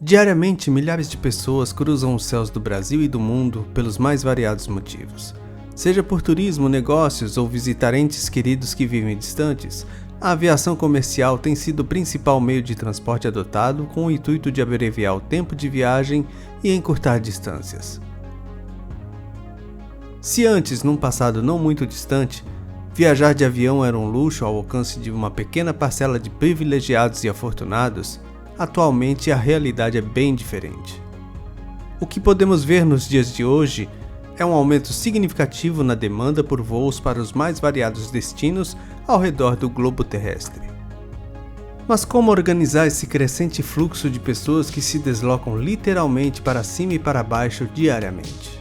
Diariamente, milhares de pessoas cruzam os céus do Brasil e do mundo pelos mais variados motivos. Seja por turismo, negócios ou visitar entes queridos que vivem distantes, a aviação comercial tem sido o principal meio de transporte adotado com o intuito de abreviar o tempo de viagem e encurtar distâncias. Se antes, num passado não muito distante, viajar de avião era um luxo ao alcance de uma pequena parcela de privilegiados e afortunados, atualmente a realidade é bem diferente. O que podemos ver nos dias de hoje é um aumento significativo na demanda por voos para os mais variados destinos ao redor do globo terrestre. Mas como organizar esse crescente fluxo de pessoas que se deslocam literalmente para cima e para baixo diariamente?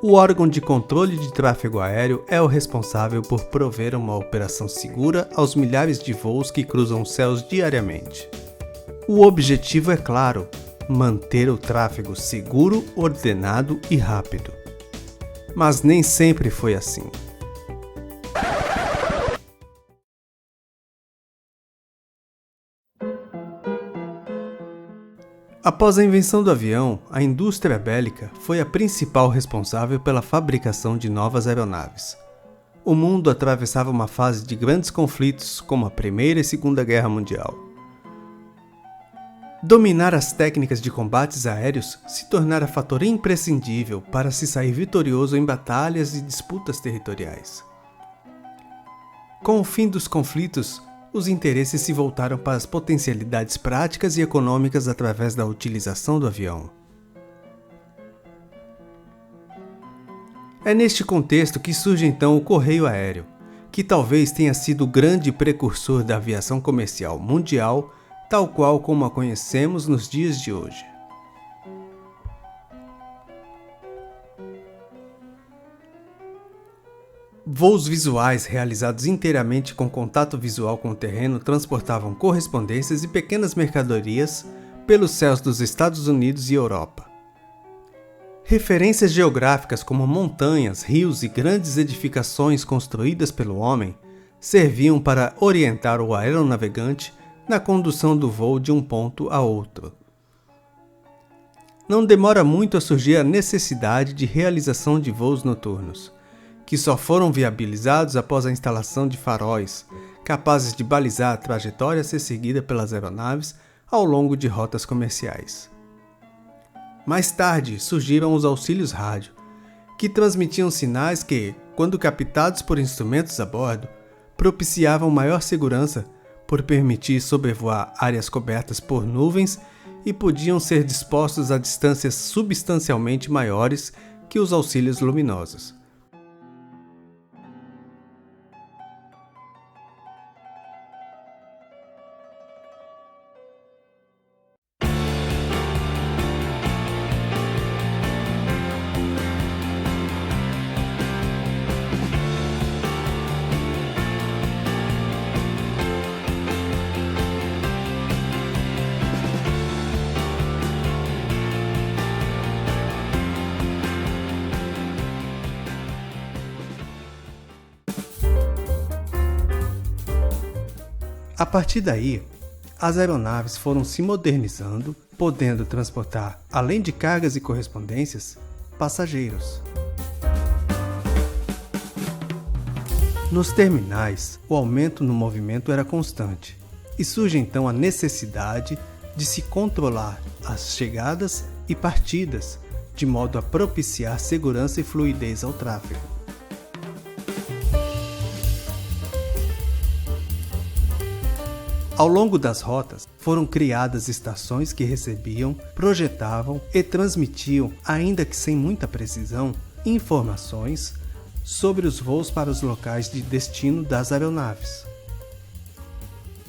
O órgão de controle de tráfego aéreo é o responsável por prover uma operação segura aos milhares de voos que cruzam os céus diariamente. O objetivo é claro: manter o tráfego seguro, ordenado e rápido. Mas nem sempre foi assim. Após a invenção do avião, a indústria bélica foi a principal responsável pela fabricação de novas aeronaves. O mundo atravessava uma fase de grandes conflitos, como a Primeira e Segunda Guerra Mundial. Dominar as técnicas de combates aéreos se tornara fator imprescindível para se sair vitorioso em batalhas e disputas territoriais. Com o fim dos conflitos, os interesses se voltaram para as potencialidades práticas e econômicas através da utilização do avião. É neste contexto que surge então o correio aéreo, que talvez tenha sido o grande precursor da aviação comercial mundial, tal qual como a conhecemos nos dias de hoje. Voos visuais realizados inteiramente com contato visual com o terreno transportavam correspondências e pequenas mercadorias pelos céus dos Estados Unidos e Europa. Referências geográficas como montanhas, rios e grandes edificações construídas pelo homem serviam para orientar o aeronavegante na condução do voo de um ponto a outro. Não demora muito a surgir a necessidade de realização de voos noturnos, que só foram viabilizados após a instalação de faróis, capazes de balizar a trajetória a ser seguida pelas aeronaves ao longo de rotas comerciais. Mais tarde surgiram os auxílios rádio, que transmitiam sinais que, quando captados por instrumentos a bordo, propiciavam maior segurança por permitir sobrevoar áreas cobertas por nuvens e podiam ser dispostos a distâncias substancialmente maiores que os auxílios luminosos. A partir daí, as aeronaves foram se modernizando, podendo transportar, além de cargas e correspondências, passageiros. Nos terminais, o aumento no movimento era constante, e surge então a necessidade de se controlar as chegadas e partidas, de modo a propiciar segurança e fluidez ao tráfego. Ao longo das rotas, foram criadas estações que recebiam, projetavam e transmitiam, ainda que sem muita precisão, informações sobre os voos para os locais de destino das aeronaves.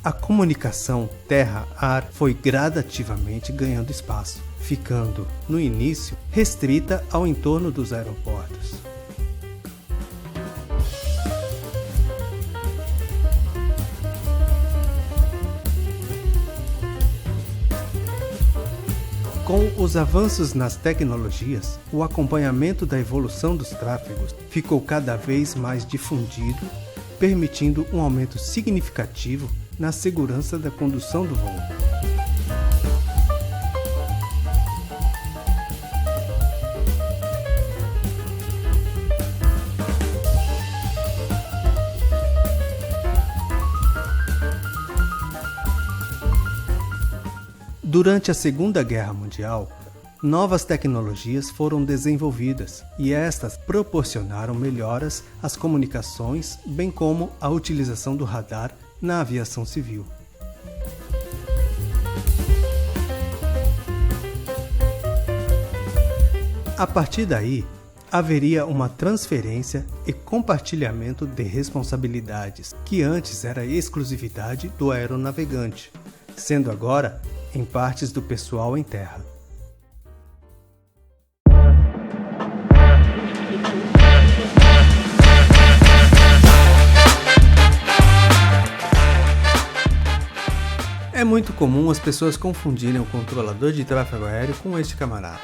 A comunicação terra-ar foi gradativamente ganhando espaço, ficando, no início, restrita ao entorno dos aeroportos. Com os avanços nas tecnologias, o acompanhamento da evolução dos tráfegos ficou cada vez mais difundido, permitindo um aumento significativo na segurança da condução do voo. Durante a Segunda Guerra Mundial, novas tecnologias foram desenvolvidas e estas proporcionaram melhoras às comunicações, bem como a utilização do radar na aviação civil. A partir daí, haveria uma transferência e compartilhamento de responsabilidades, que antes era exclusividade do aeronavegante, sendo agora em partes do pessoal em terra. É muito comum as pessoas confundirem o controlador de tráfego aéreo com este camarada.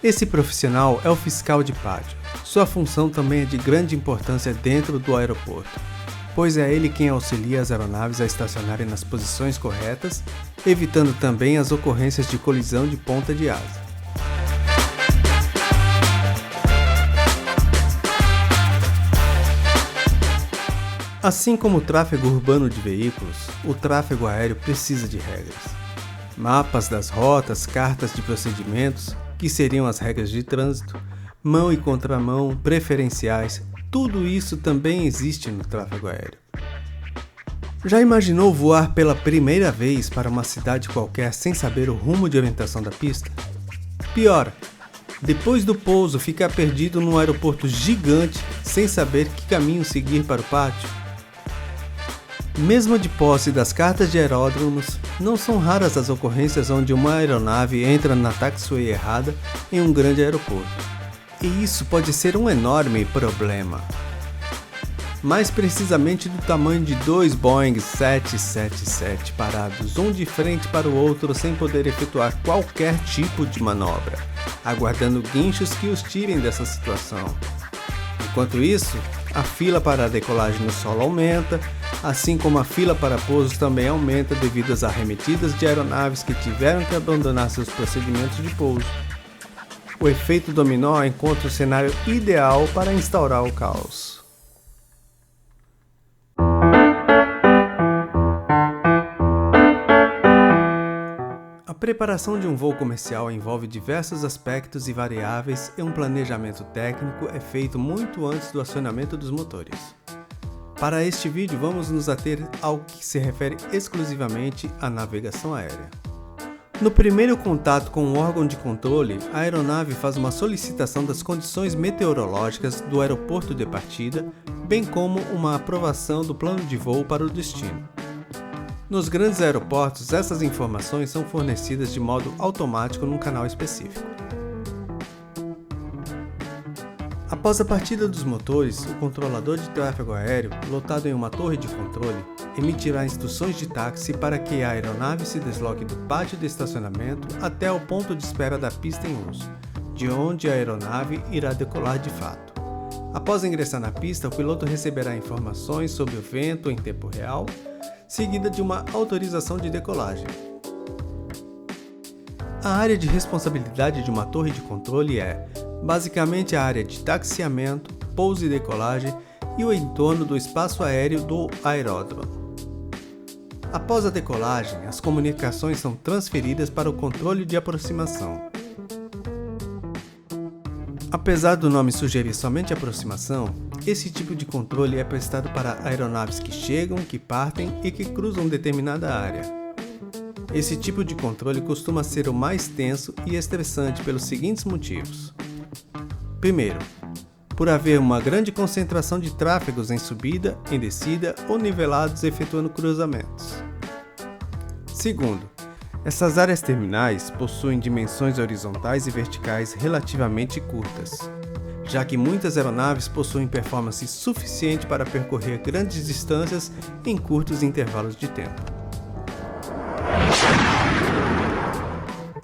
Esse profissional é o fiscal de pátio. Sua função também é de grande importância dentro do aeroporto, pois é ele quem auxilia as aeronaves a estacionarem nas posições corretas, evitando também as ocorrências de colisão de ponta de asa. Assim como o tráfego urbano de veículos, o tráfego aéreo precisa de regras. Mapas das rotas, cartas de procedimentos, que seriam as regras de trânsito, mão e contramão, preferenciais, tudo isso também existe no tráfego aéreo. Já imaginou voar pela primeira vez para uma cidade qualquer sem saber o rumo de orientação da pista? Pior, depois do pouso ficar perdido num aeroporto gigante sem saber que caminho seguir para o pátio? Mesmo de posse das cartas de aeródromos, não são raras as ocorrências onde uma aeronave entra na taxiway errada em um grande aeroporto. E isso pode ser um enorme problema. Mais precisamente do tamanho de 2 Boeing 777 parados um de frente para o outro sem poder efetuar qualquer tipo de manobra, aguardando guinchos que os tirem dessa situação. Enquanto isso, a fila para a decolagem no solo aumenta, assim como a fila para pousos também aumenta devido às arremetidas de aeronaves que tiveram que abandonar seus procedimentos de pouso. O efeito dominó encontra o cenário ideal para instaurar o caos. A preparação de um voo comercial envolve diversos aspectos e variáveis e um planejamento técnico é feito muito antes do acionamento dos motores. Para este vídeo vamos nos ater ao que se refere exclusivamente à navegação aérea. No primeiro contato com o órgão de controle, a aeronave faz uma solicitação das condições meteorológicas do aeroporto de partida, bem como uma aprovação do plano de voo para o destino. Nos grandes aeroportos, essas informações são fornecidas de modo automático num canal específico. Após a partida dos motores, o controlador de tráfego aéreo, lotado em uma torre de controle, emitirá instruções de táxi para que a aeronave se desloque do pátio de estacionamento até o ponto de espera da pista em uso, de onde a aeronave irá decolar de fato. Após ingressar na pista, o piloto receberá informações sobre o vento em tempo real, seguida de uma autorização de decolagem. A área de responsabilidade de uma torre de controle é, basicamente, a área de taxiamento, pouso e decolagem e o entorno do espaço aéreo do aeródromo. Após a decolagem, as comunicações são transferidas para o controle de aproximação. Apesar do nome sugerir somente aproximação, esse tipo de controle é prestado para aeronaves que chegam, que partem e que cruzam determinada área. Esse tipo de controle costuma ser o mais tenso e estressante pelos seguintes motivos. Primeiro, por haver uma grande concentração de tráfegos em subida, em descida ou nivelados efetuando cruzamentos. Segundo, essas áreas terminais possuem dimensões horizontais e verticais relativamente curtas, já que muitas aeronaves possuem performance suficiente para percorrer grandes distâncias em curtos intervalos de tempo.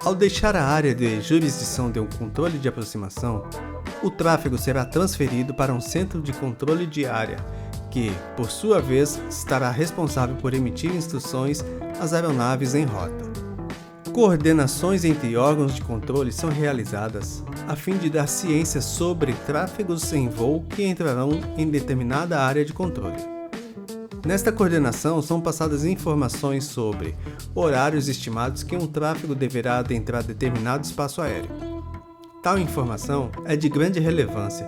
Ao deixar a área de jurisdição de um controle de aproximação, o tráfego será transferido para um centro de controle de área, que, por sua vez, estará responsável por emitir instruções às aeronaves em rota. Coordenações entre órgãos de controle são realizadas a fim de dar ciência sobre tráfegos em voo que entrarão em determinada área de controle. Nesta coordenação são passadas informações sobre horários estimados que um tráfego deverá adentrar determinado espaço aéreo. Tal informação é de grande relevância,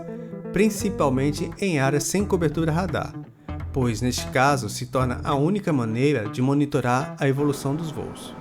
principalmente em áreas sem cobertura radar, pois neste caso se torna a única maneira de monitorar a evolução dos voos.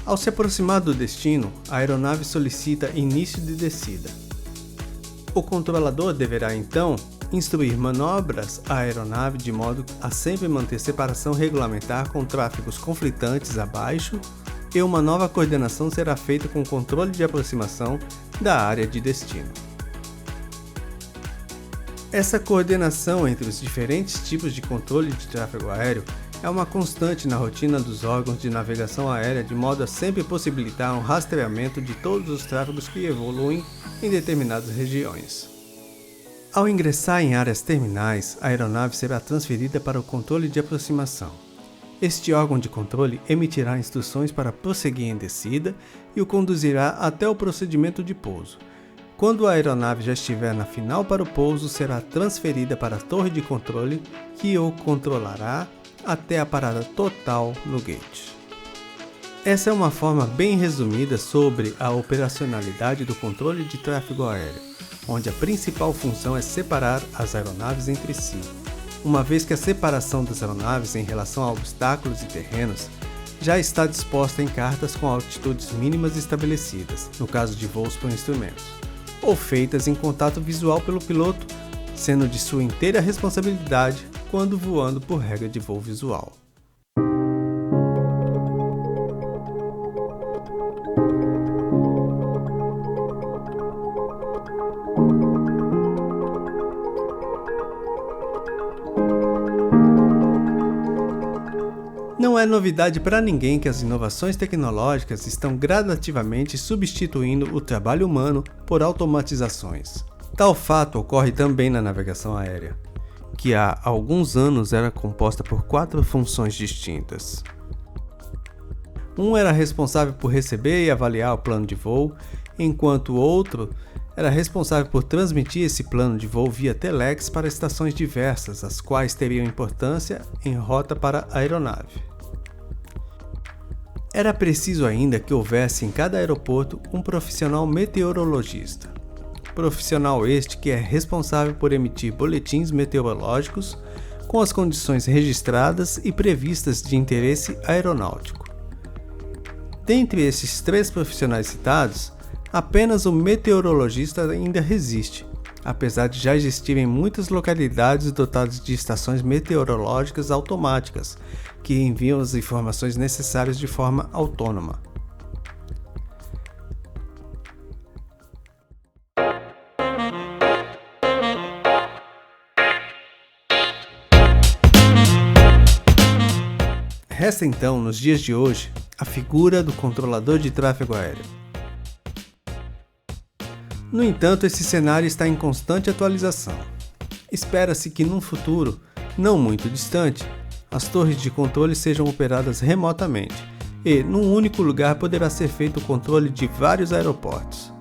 Ao se aproximar do destino, a aeronave solicita início de descida. O controlador deverá então instruir manobras à aeronave de modo a sempre manter separação regulamentar com tráfegos conflitantes abaixo, e uma nova coordenação será feita com o controle de aproximação da área de destino. Essa coordenação entre os diferentes tipos de controle de tráfego aéreo é uma constante na rotina dos órgãos de navegação aérea, de modo a sempre possibilitar um rastreamento de todos os tráfegos que evoluem em determinadas regiões. Ao ingressar em áreas terminais, a aeronave será transferida para o controle de aproximação. Este órgão de controle emitirá instruções para prosseguir em descida e o conduzirá até o procedimento de pouso. Quando a aeronave já estiver na final para o pouso, será transferida para a torre de controle, que o controlará até a parada total no gate. Essa é uma forma bem resumida sobre a operacionalidade do controle de tráfego aéreo, onde a principal função é separar as aeronaves entre si, uma vez que a separação das aeronaves em relação a obstáculos e terrenos já está disposta em cartas com altitudes mínimas estabelecidas, no caso de voos por instrumentos, ou feitas em contato visual pelo piloto, sendo de sua inteira responsabilidade quando voando por regra de voo visual. Não é novidade para ninguém que as inovações tecnológicas estão gradativamente substituindo o trabalho humano por automatizações. Tal fato ocorre também na navegação aérea, que há alguns anos era composta por 4 funções distintas. Um era responsável por receber e avaliar o plano de voo, enquanto o outro era responsável por transmitir esse plano de voo via telex para estações diversas, as quais teriam importância em rota para a aeronave. Era preciso ainda que houvesse em cada aeroporto um profissional meteorologista. Profissional este que é responsável por emitir boletins meteorológicos com as condições registradas e previstas de interesse aeronáutico. Dentre esses 3 profissionais citados, apenas o meteorologista ainda resiste, apesar de já existirem muitas localidades dotadas de estações meteorológicas automáticas que enviam as informações necessárias de forma autônoma. Resta então, nos dias de hoje, a figura do controlador de tráfego aéreo. No entanto, esse cenário está em constante atualização. Espera-se que num futuro, não muito distante, as torres de controle sejam operadas remotamente e, num único lugar, poderá ser feito o controle de vários aeroportos.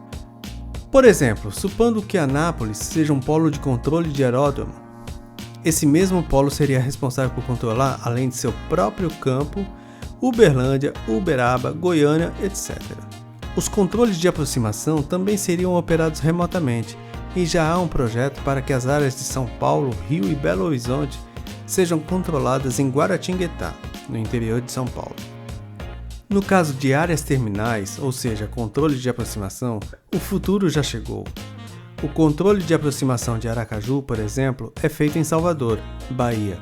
Por exemplo, supondo que Anápolis seja um polo de controle de aeródromo, esse mesmo polo seria responsável por controlar, além de seu próprio campo, Uberlândia, Uberaba, Goiânia, etc. Os controles de aproximação também seriam operados remotamente, e já há um projeto para que as áreas de São Paulo, Rio e Belo Horizonte sejam controladas em Guaratinguetá, no interior de São Paulo. No caso de áreas terminais, ou seja, controle de aproximação, o futuro já chegou. O controle de aproximação de Aracaju, por exemplo, é feito em Salvador, Bahia.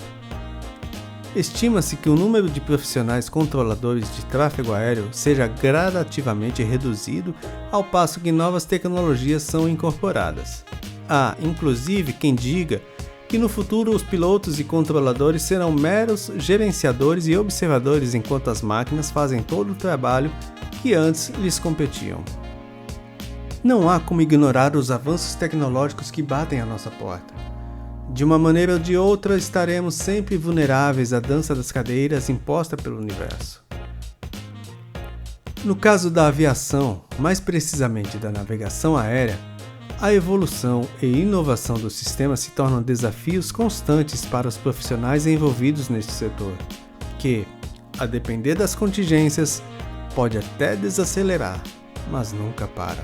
Estima-se que o número de profissionais controladores de tráfego aéreo seja gradativamente reduzido ao passo que novas tecnologias são incorporadas. Há, inclusive, quem diga que no futuro os pilotos e controladores serão meros gerenciadores e observadores enquanto as máquinas fazem todo o trabalho que antes lhes competiam. Não há como ignorar os avanços tecnológicos que batem à nossa porta. De uma maneira ou de outra, estaremos sempre vulneráveis à dança das cadeiras imposta pelo universo. No caso da aviação, mais precisamente da navegação aérea, a evolução e inovação do sistema se tornam desafios constantes para os profissionais envolvidos neste setor, que, a depender das contingências, pode até desacelerar, mas nunca para.